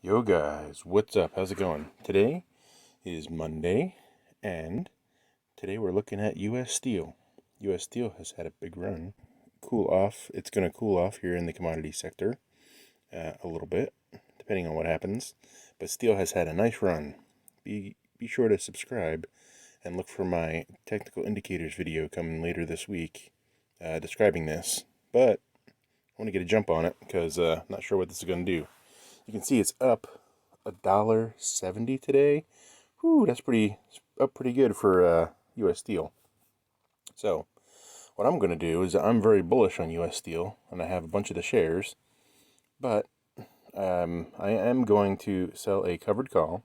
Yo guys, what's up? How's it going? Today is Monday, and today we're looking at US Steel. US Steel has had a big run. Cool off. It's going to cool off here in the commodity sector a little bit, depending on what happens. But steel has had a nice run. Be sure to subscribe and look for my technical indicators video coming later this week describing this. But I want to get a jump on it because I'm not sure what this is going to do. You can see it's up $1.70 today. Whew, that's pretty good for U.S. Steel. So what I'm going to do is I'm very bullish on U.S. Steel, and I have a bunch of the shares, but I am going to sell a covered call.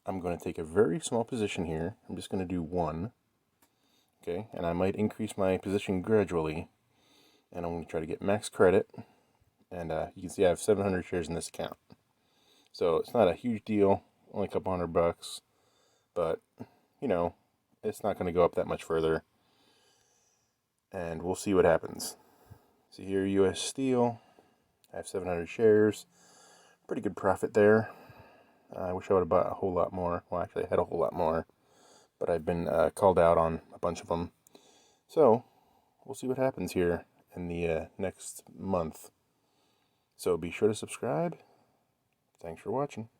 I'm going to take a very small position here. I'm just going to do one, okay, and I might increase my position gradually, and I'm going to try to get max credit. And you can see I have 700 shares in this account. So it's not a huge deal, only a couple $100, but, you know, it's not going to go up that much further. And we'll see what happens. See here, US Steel, I have 700 shares, pretty good profit there. I wish I would have bought a whole lot more. Well, actually I had a whole lot more, but I've been called out on a bunch of them. So we'll see what happens here in the next month. So be sure to subscribe. Thanks for watching.